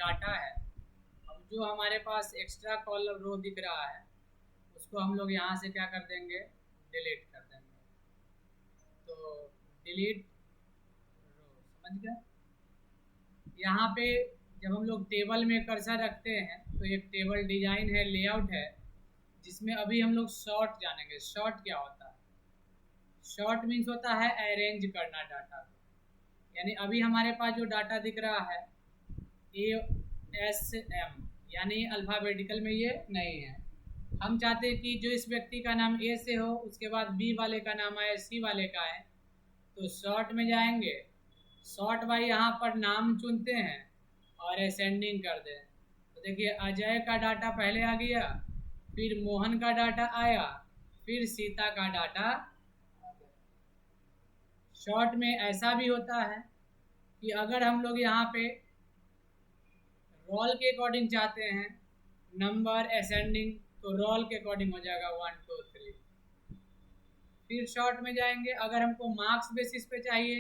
Data है, अब जो हमारे पास एक्स्ट्रा कॉलम रो दिख रहा है उसको हम लोग यहाँ से क्या कर देंगे, डिलीट कर देंगे। तो डिलीट रो, समझ गए। यहाँ पे जब हम लोग टेबल में कर्सर रखते हैं तो एक टेबल डिजाइन है, लेआउट है, जिसमें अभी हम लोग शॉर्ट जानेंगे। शॉर्ट क्या होता है? शॉर्ट मीन्स होता है अरेंज करना डाटा को। यानी अभी हमारे पास जो डाटा दिख रहा है ASM, यानी अल्फ़ाबेटिकल में ये नहीं है। हम चाहते हैं कि जो इस व्यक्ति का नाम ए से हो, उसके बाद बी वाले का नाम आए, सी वाले का आए, तो शॉर्ट में जाएंगे। शॉर्ट बाई यहाँ पर नाम चुनते हैं और असेंडिंग कर दें। तो देखिए अजय का डाटा पहले आ गया, फिर मोहन का डाटा आया, फिर सीता का डाटा आ गया। शॉर्ट में ऐसा भी होता है कि अगर हम लोग यहाँ पे रोल के अकॉर्डिंग चाहते हैं नंबर असेंडिंग, तो रोल के अकॉर्डिंग हो जाएगा 1 2 3। फिर शॉर्ट में जाएंगे, अगर हमको मार्क्स बेसिस पे चाहिए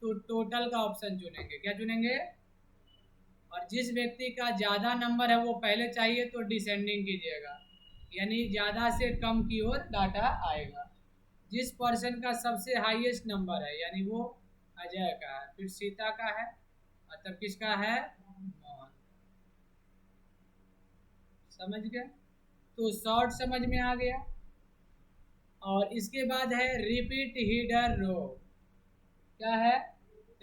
तो टोटल का ऑप्शन चुनेंगे। क्या चुनेंगे? और जिस व्यक्ति का ज़्यादा नंबर है वो पहले चाहिए तो डिसेंडिंग कीजिएगा, यानी ज़्यादा से कम की ओर डाटा आएगा। जिस पर्सन का सबसे हाईएस्ट नंबर है यानी वो अजय का है, फिर सीता का है, मतलब किसका है? मोहन। समझ गए? तो शॉर्ट समझ में आ गया। और इसके बाद है रिपीट हीडर रो। क्या है?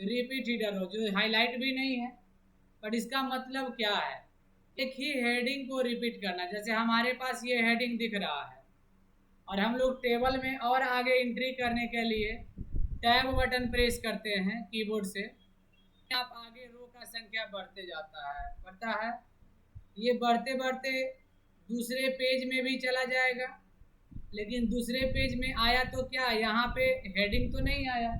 रिपीट हीडर रो, जो हाईलाइट भी नहीं है, पर इसका मतलब क्या है? एक ही हेडिंग को रिपीट करना। जैसे हमारे पास ये हेडिंग दिख रहा है और हम लोग टेबल में और आगे एंट्री करने के लिए टैब बटन प्रेस करते हैं कीबोर्ड से, आप आगे रो का संख्या बढ़ते जाता है, बढ़ता है। ये बढ़ते बढ़ते दूसरे पेज में भी चला जाएगा, लेकिन दूसरे पेज में आया तो क्या, यहाँ पे हेडिंग तो नहीं आया।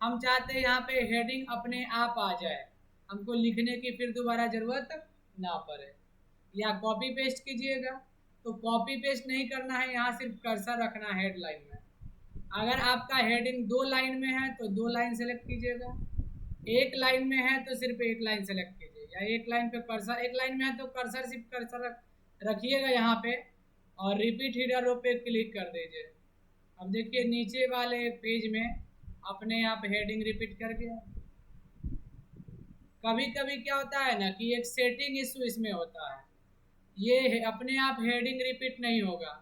हम चाहते हैं यहाँ पे हेडिंग अपने आप आ जाए, हमको लिखने की फिर दोबारा ज़रूरत ना पड़े। या कॉपी पेस्ट कीजिएगा, तो कॉपी पेस्ट नहीं करना है, यहाँ सिर्फ कर्सर रखना है हेडलाइन में। अगर आपका हेडिंग 2 लाइन में है तो 2 लाइन सेलेक्ट कीजिएगा, 1 लाइन में है तो सिर्फ 1 लाइन सेलेक्ट कीजिए, या 1 लाइन पे कर्सर, 1 लाइन में है तो कर्सर सिर्फ कर्सर रखिएगा यहाँ पे और रिपीट हीडर रो पे क्लिक कर दीजिए। अब देखिए नीचे वाले पेज में अपने आप हेडिंग रिपीट कर गया। कभी कभी क्या होता है ना कि एक सेटिंग इशू इसमें होता है, ये अपने आप हेडिंग रिपीट नहीं होगा।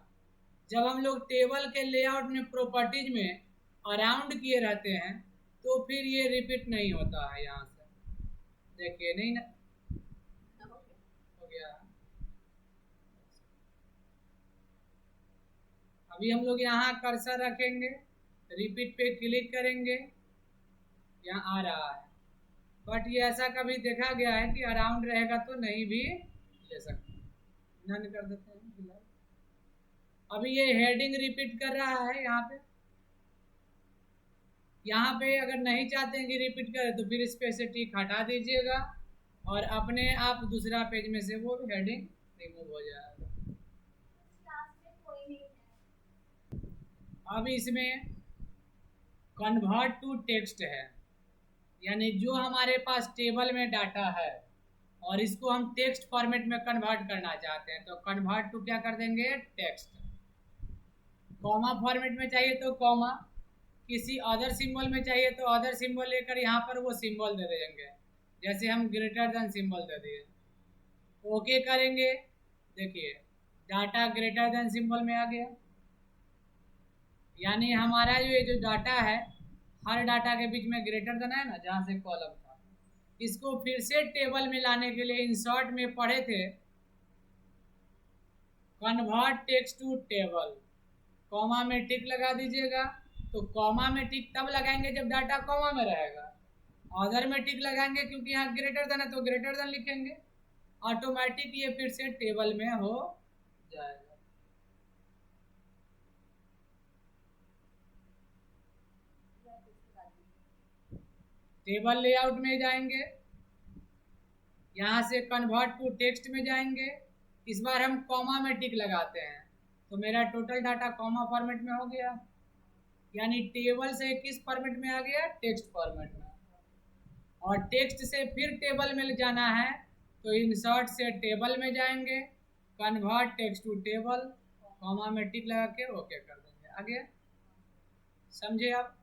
जब हम लोग टेबल के लेआउट में प्रॉपर्टीज में अराउंड किए रहते हैं तो फिर ये रिपीट नहीं होता है। यहाँ से देखिए, नहीं ना हो गया। अभी हम लोग यहाँ कर्सर रखेंगे, रिपीट पे क्लिक करेंगे, यहाँ आ रहा है। बट ये ऐसा कभी देखा गया है कि अराउंड रहेगा तो नहीं भी ले सकते, नन कर देते हैं फिलहाल। अभी ये हेडिंग रिपीट कर रहा है यहाँ पे। यहाँ पे अगर नहीं चाहते हैं कि रिपीट करे तो फिर इस पे से टिक हटा दीजिएगा और अपने आप दूसरा पेज में से वो हेडिंग रिमूव हो जाएगा। अब इसमें कन्वर्ट टू टेक्स्ट है, यानी जो हमारे पास टेबल में डाटा है और इसको हम टेक्स्ट फॉर्मेट में कन्वर्ट करना चाहते हैं, तो कन्वर्ट टू क्या कर देंगे? टेक्स्ट। कॉमा फॉर्मेट में चाहिए तो कॉमा, किसी अदर सिंबल में चाहिए तो अदर सिंबल लेकर यहाँ पर वो सिंबल दे देंगे, जैसे हम ग्रेटर देन सिंबल दे दिए। ओके करेंगे, देखिए डाटा ग्रेटर देन सिंबल में आ गया। यानी हमारा जो डाटा है, हर डाटा के बीच में ग्रेटर देन है ना, जहाँ से कॉलम था, इसको फिर से टेबल में लाने के लिए इंसर्ट में पढ़े थे convert text to table, comma में टिक लगा दीजिएगा। तो कॉमा में टिक तब लगाएंगे जब डाटा कॉमा में रहेगा, अदर में टिक लगाएंगे क्योंकि यहाँ ग्रेटर देन है तो ग्रेटर देन लिखेंगे, ऑटोमेटिक ये फिर से टेबल में हो जाएगा। टेबल लेआउट में जाएंगे, यहाँ से कन्वर्ट टू टेक्स्ट में जाएंगे, इस बार हम कॉमा में टिक लगाते हैं तो मेरा टोटल डाटा कॉमा फॉर्मेट में हो गया, यानी टेबल से किस फॉर्मेट में आ गया? टेक्स्ट फॉर्मेट में। और टेक्स्ट से फिर टेबल में जाना है तो इंसर्ट से टेबल में जाएंगे, convert text to table, comma में टिक लगा के ओके कर देंगे। आगे समझे आप?